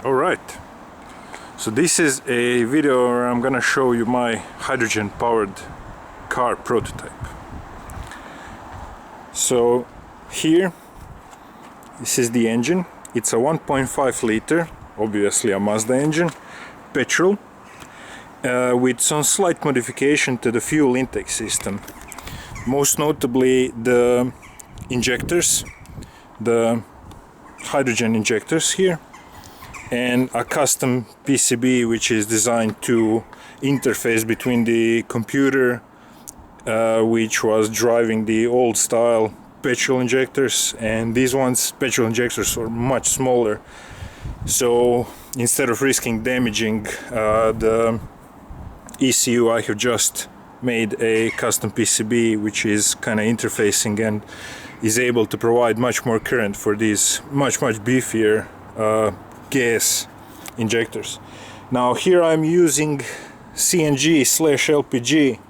Alright, so this is a video where I'm gonna show you my hydrogen powered car prototype. So here, this is the engine. It's a 1.5 liter, obviously a Mazda engine, petrol, with some slight modification to the fuel intake system. Most notably the injectors, the hydrogen injectors here, and a custom PCB which is designed to interface between the computer which was driving the old style petrol injectors, and these ones petrol injectors are much smaller, so instead of risking damaging the ECU, I have just made a custom PCB which is kind of interfacing and is able to provide much more current for these much beefier gas injectors. Now here I'm using CNG/LPG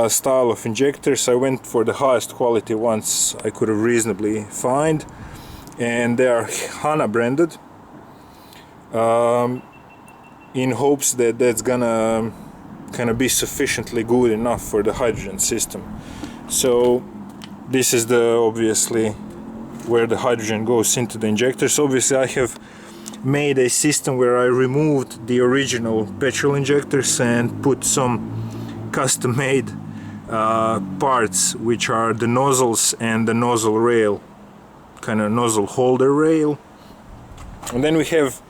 style of injectors. I went for the highest quality ones I could have reasonably find, and they are HANA branded, in hopes that that's gonna kind of be sufficiently good enough for the hydrogen system. So this is obviously where the hydrogen goes into the injectors. Obviously I have made a system where I removed the original petrol injectors and put some custom made parts, which are the nozzles and the nozzle rail, kind of nozzle holder rail. And then we have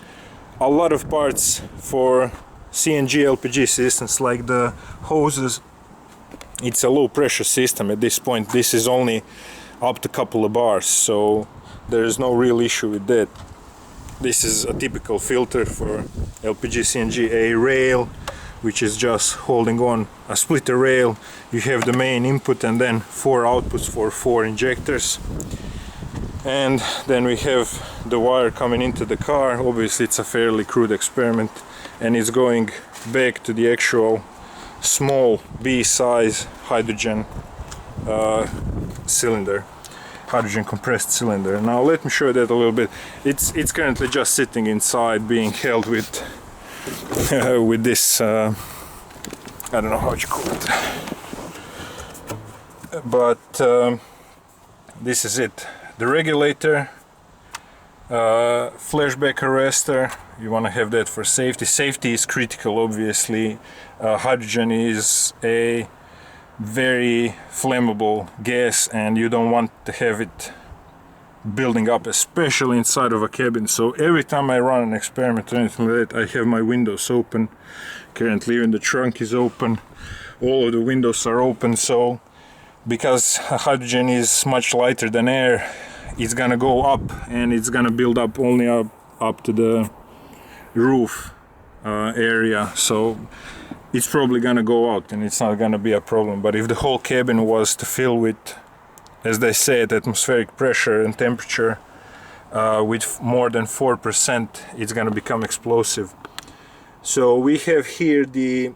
a lot of parts for CNG LPG systems, like the hoses. It's a low pressure system at this point. This is only up to a couple of bars, so there is no real issue with that. This is a typical filter for LPG CNG, a rail which is just holding on a splitter rail. You have the main input and then 4 outputs for 4 injectors, and then we have the wire coming into the car. Obviously it's a fairly crude experiment, and it's going back to the actual small B size hydrogen cylinder, hydrogen compressed cylinder. Now let me show you that a little bit. It's currently just sitting inside, being held with with this I don't know how you call it, but this is it. The regulator, flashback arrestor, you want to have that for safety. Safety is critical, obviously. Hydrogen is a very flammable gas, and you don't want to have it building up, especially inside of a cabin. So every time I run an experiment or anything like that, I have my windows open. Currently even the trunk is open, all of the windows are open. So because hydrogen is much lighter than air, it's gonna go up and it's gonna build up only up to the roof area, so it's probably gonna go out and it's not gonna be a problem. But if the whole cabin was to fill with, as they say, at atmospheric pressure and temperature with more than 4%, it's gonna become explosive. So we have here the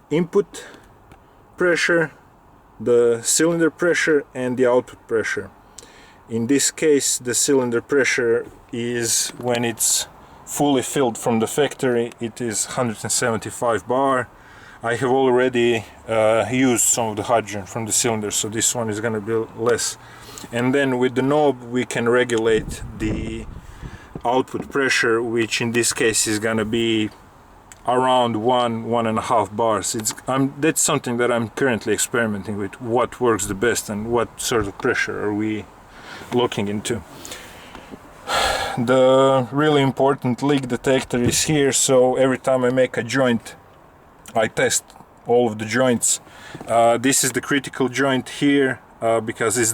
input pressure, the cylinder pressure, and the output pressure. In this case, the cylinder pressure is, when it's fully filled from the factory, it is 175 bar. I have already used some of the hydrogen from the cylinder, so this one is going to be less. And then with the knob we can regulate the output pressure, which in this case is going to be around 1.5 bars. That's something that I'm currently experimenting with, what works the best and what sort of pressure are we looking into. The really important leak detector is here, so every time I make a joint I test all of the joints. This is the critical joint here, because it's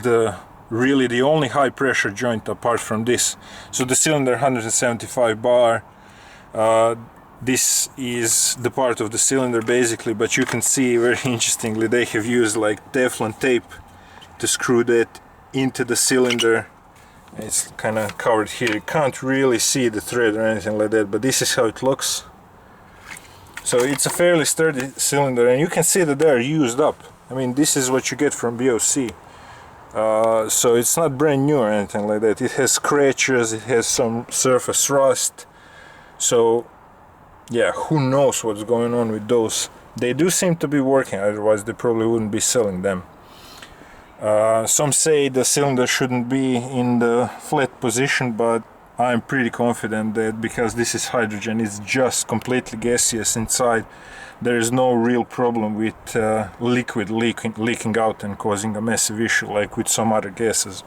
really the only high pressure joint apart from this. So the cylinder 175 bar, this is the part of the cylinder basically, but you can see very interestingly they have used like Teflon tape to screw that into the cylinder. It's kind of covered here, you can't really see the thread or anything like that, but this is how it looks. So it's a fairly sturdy cylinder, and you can see that they're used up. I mean, this is what you get from BOC. So it's not brand new or anything like that. It has scratches, it has some surface rust, So yeah, who knows what's going on with those. They do seem to be working, otherwise they probably wouldn't be selling them. Some say the cylinder shouldn't be in the flat position, but I'm pretty confident that because this is hydrogen, it's just completely gaseous inside. There is no real problem with liquid leaking out and causing a massive issue like with some other gases.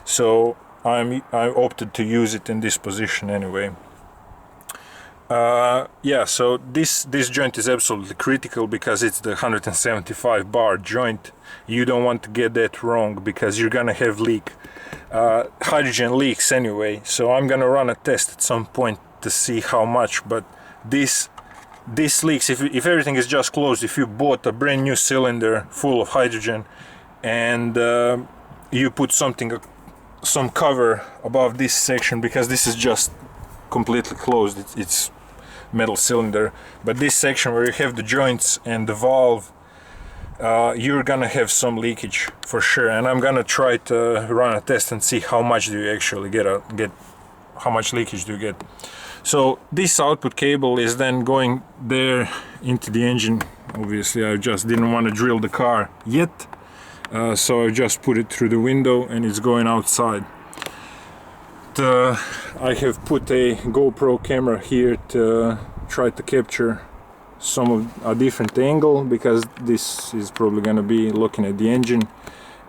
So I opted to use it in this position anyway. Yeah, so this joint is absolutely critical because it's the 175 bar joint. You don't want to get that wrong because you're gonna have leak. Hydrogen leaks anyway, so I'm gonna run a test at some point to see how much, but this leaks. If everything is just closed, if you bought a brand new cylinder full of hydrogen and you put some cover above this section, because this is just completely closed, it's metal cylinder, but this section where you have the joints and the valve, you're gonna have some leakage for sure, and I'm gonna try to run a test and see how much do you actually get how much leakage do you get. So this output cable is then going there into the engine. Obviously I just didn't want to drill the car yet, so I just put it through the window and it's going outside. I have put a GoPro camera here to try to capture some of a different angle, because this is probably going to be looking at the engine,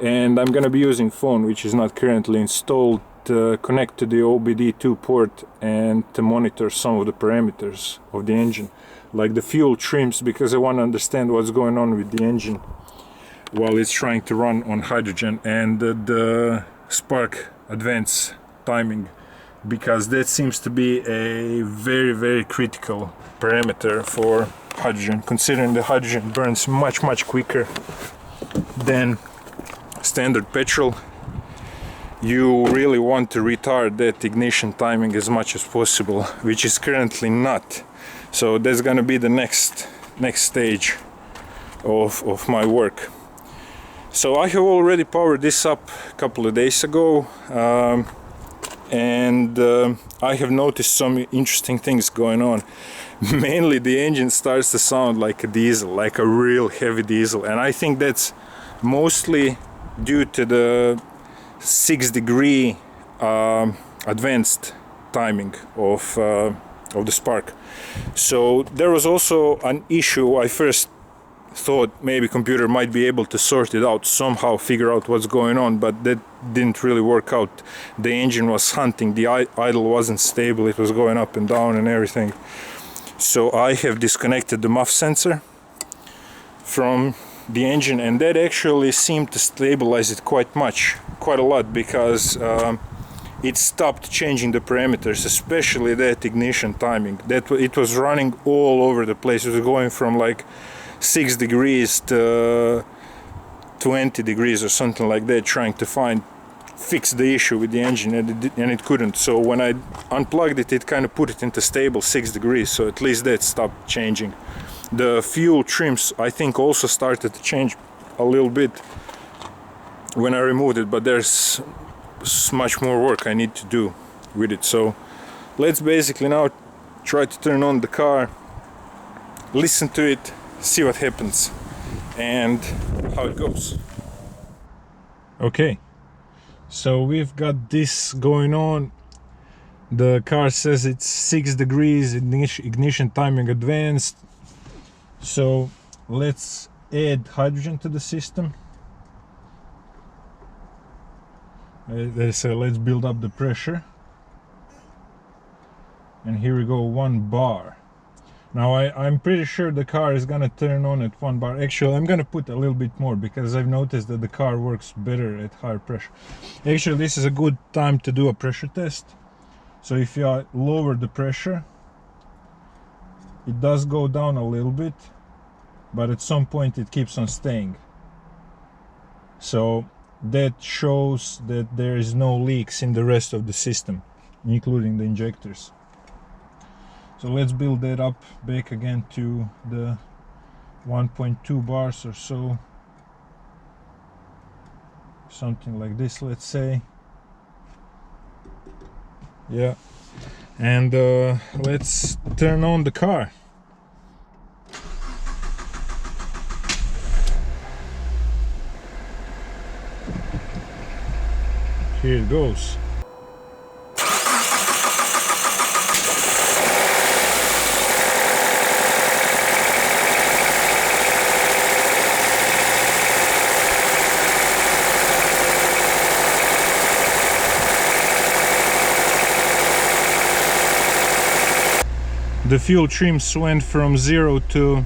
and I'm going to be using phone which is not currently installed to connect to the OBD2 port and to monitor some of the parameters of the engine, like the fuel trims, because I want to understand what's going on with the engine while it's trying to run on hydrogen, and the spark advance timing, because that seems to be a very critical parameter for hydrogen, considering the hydrogen burns much quicker than standard petrol. You really want to retard that ignition timing as much as possible, which is currently not. So that's gonna be the next stage of my work. So I have already powered this up a couple of days ago, and I have noticed some interesting things going on. Mainly the engine starts to sound like a diesel, like a real heavy diesel, and I think that's mostly due to the 6-degree advanced timing of the spark. So there was also an issue. I first thought maybe computer might be able to sort it out somehow, figure out what's going on, but that didn't really work out. The engine was hunting, the idle wasn't stable, it was going up and down and everything. So I have disconnected the muff sensor from the engine, and that actually seemed to stabilize it quite a lot, because it stopped changing the parameters, especially that ignition timing. That it was running all over the place. It was going from like 6 degrees to 20 degrees or something like that, trying to fix the issue with the engine, and it couldn't. So when I unplugged it, it kind of put it into stable 6 degrees, so at least that stopped changing. The fuel trims, I think, also started to change a little bit when I removed it, but there's much more work I need to do with it. So let's basically now try to turn on the car, listen to it, see what happens and how it goes. Okay, so we've got this going on. The car says it's 6 degrees, ignition timing advanced. So let's add hydrogen to the system. Let's build up the pressure. And here we go, 1 bar. Now I'm pretty sure the car is gonna turn on at 1 bar. Actually, I'm gonna put a little bit more, because I've noticed that the car works better at higher pressure. Actually, this is a good time to do a pressure test. So if you lower the pressure, it does go down a little bit, but at some point it keeps on staying. So that shows that there is no leaks in the rest of the system, including the injectors. So let's build that up back again to the 1.2 bars or so. Something like this, let's say. Yeah. And let's turn on the car. Here it goes. The fuel trims went from 0 to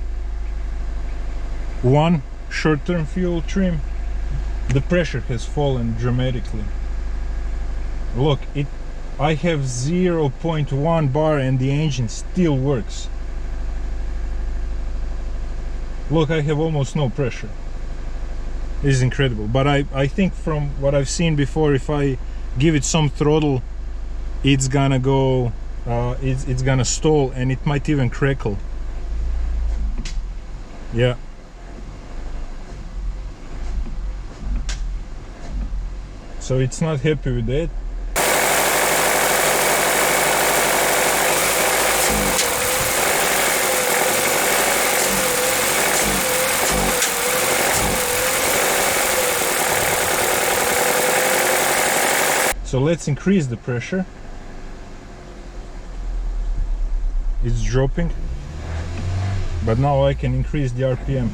1, short-term fuel trim. The pressure has fallen dramatically. Look, I have 0.1 bar and the engine still works. Look, I have almost no pressure. This is incredible. But I think from what I've seen before, if I give it some throttle, it's gonna go, it's gonna stall, and it might even crackle. Yeah. So it's not happy with that. So let's increase the pressure. It's dropping, but now I can increase the RPM.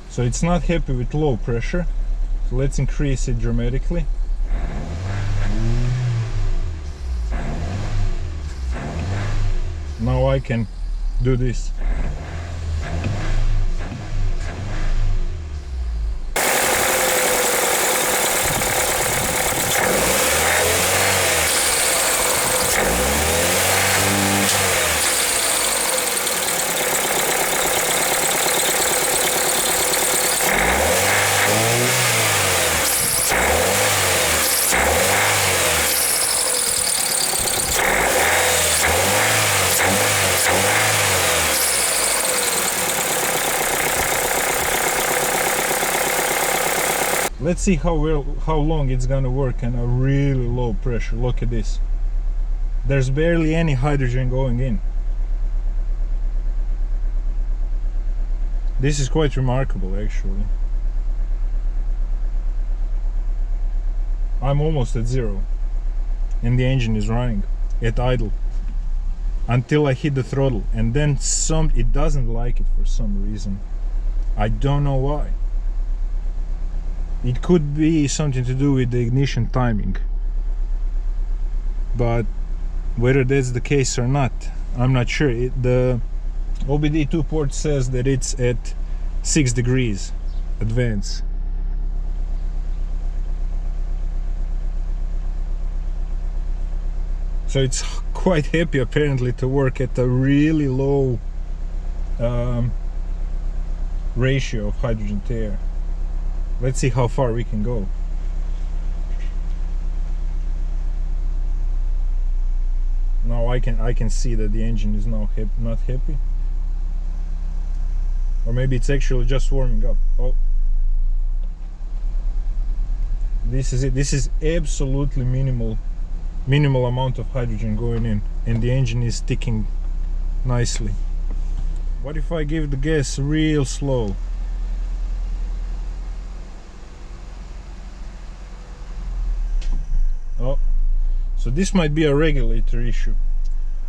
So it's not happy with low pressure. So let's increase it dramatically. Now I can do this. Let's see how long it's gonna work in a really low pressure. Look at this. There's barely any hydrogen going in. This is quite remarkable, actually. I'm almost at 0 and the engine is running at idle until I hit the throttle, and then it doesn't like it for some reason. I don't know why. It could be something to do with the ignition timing, but whether that's the case or not, I'm not sure. The OBD2 port says that it's at 6 degrees advance. So it's quite happy apparently to work at a really low ratio of hydrogen to air. Let's see how far we can go. Now I can see that the engine is now not happy. Or maybe it's actually just warming up. Oh, this is it. This is absolutely minimal amount of hydrogen going in, and the engine is ticking nicely. What if I give the gas real slow? Oh, so this might be a regulator issue.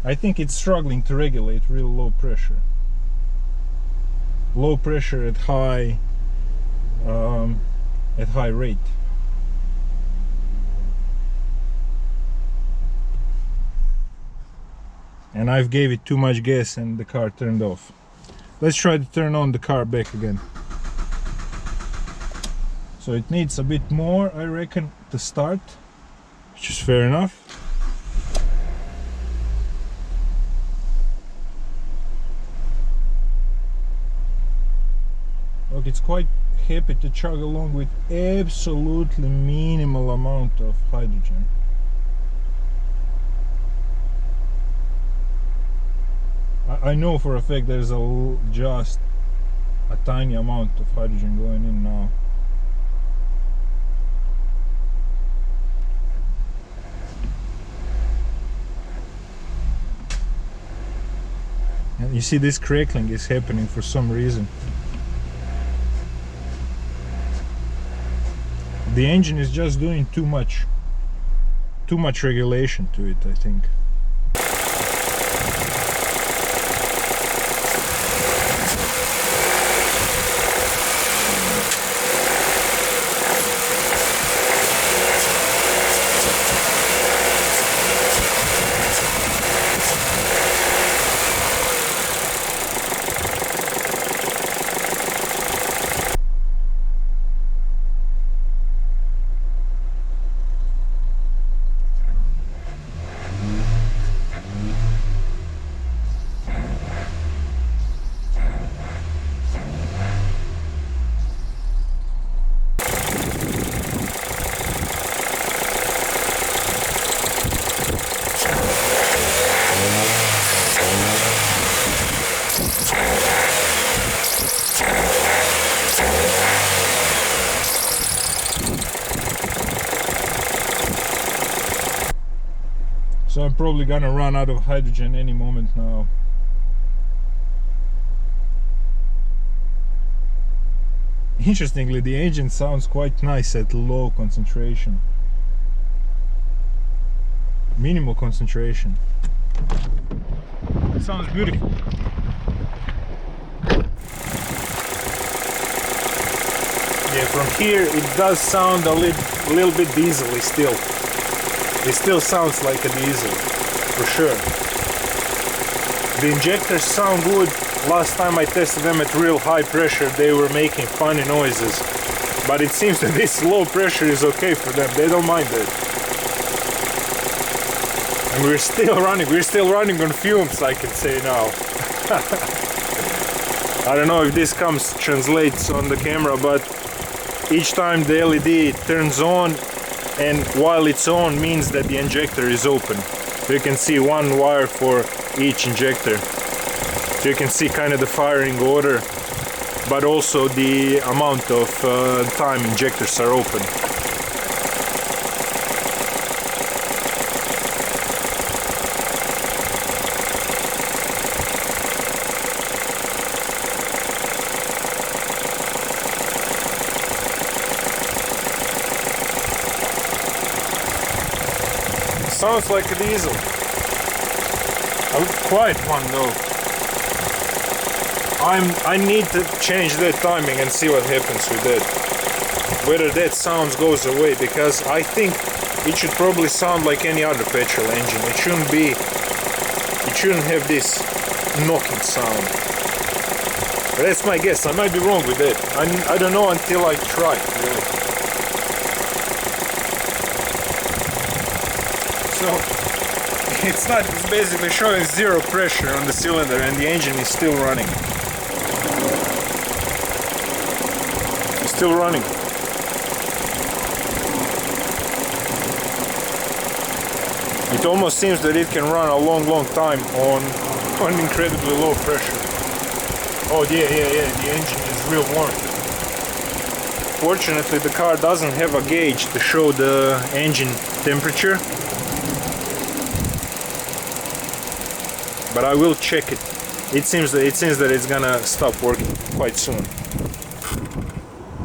I think it's struggling to regulate real low pressure. Low pressure at high rate. And I've gave it too much gas and the car turned off. Let's try to turn on the car back again. So it needs a bit more, I reckon, to start, which is fair enough. Look, it's quite happy to chug along with absolutely minimal amount of hydrogen. I know for a fact there's just a tiny amount of hydrogen going in now. You see this crackling is happening for some reason. The engine is just doing too much regulation to it, I think. So I'm probably gonna run out of hydrogen any moment now. Interestingly, the engine sounds quite nice at low concentration. Minimal concentration. It sounds beautiful. Yeah, from here it does sound a little bit diesely still. It still sounds like a diesel, for sure. The injectors sound good. Last time I tested them at real high pressure, they were making funny noises. But it seems that this low pressure is okay for them. They don't mind it. And we're still running on fumes, I can say now. I don't know if this translates on the camera, but each time the LED turns on, and while it's on means that the injector is open. So you can see one wire for each injector. So you can see kind of the firing order, but also the amount of time injectors are open. Sounds like a diesel. A quiet one though. I need to change that timing and see what happens with that. Whether that sound goes away, because I think it should probably sound like any other petrol engine. It shouldn't have this knocking sound. But that's my guess. I might be wrong with that. I don't know until I try, really. So it's basically showing zero pressure on the cylinder and the engine is still running. It's still running. It almost seems that it can run a long time on incredibly low pressure. Oh yeah, the engine is real warm. Fortunately, the car doesn't have a gauge to show the engine temperature. But I will check it. It seems that it's gonna stop working quite soon.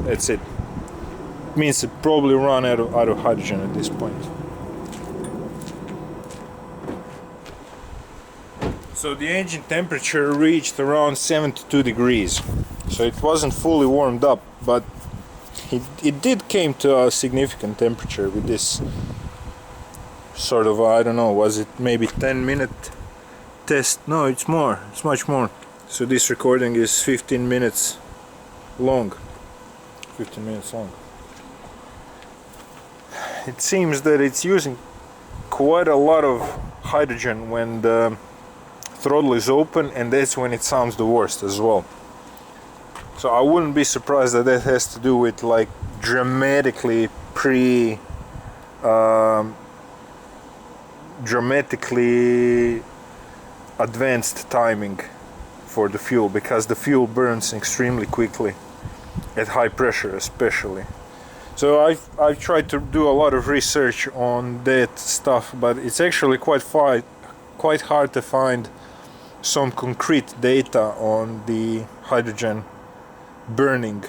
That's it. It means it probably run out of hydrogen at this point. So the engine temperature reached around 72 degrees. So it wasn't fully warmed up, but it did came to a significant temperature with this sort of, I don't know, was it maybe 10-minute test? No, it's more. It's much more. So this recording is 15 minutes long. 15 minutes long. It seems that it's using quite a lot of hydrogen when the throttle is open, and that's when it sounds the worst as well. So I wouldn't be surprised that has to do with like dramatically advanced timing for the fuel, because the fuel burns extremely quickly at high pressure especially. So I've tried to do a lot of research on that stuff, but it's actually quite hard to find some concrete data on the hydrogen burning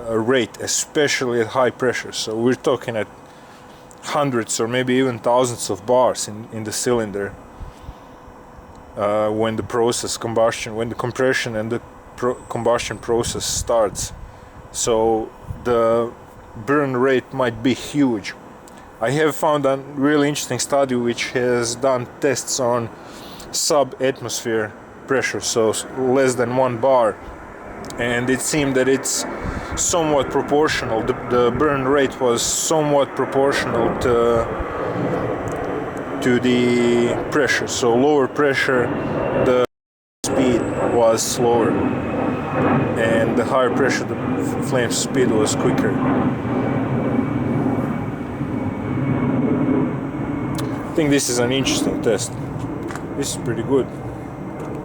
rate, especially at high pressure. So we're talking at hundreds or maybe even thousands of bars in the cylinder when the compression and the combustion process starts. So the burn rate might be huge. I have found a really interesting study which has done tests on sub-atmosphere pressure, so less than 1 bar, and it seemed that it's somewhat proportional. The burn rate was somewhat proportional to the pressure. So lower pressure, the speed was slower, and the higher pressure, the flame speed was quicker. I think this is an interesting test. This is pretty good.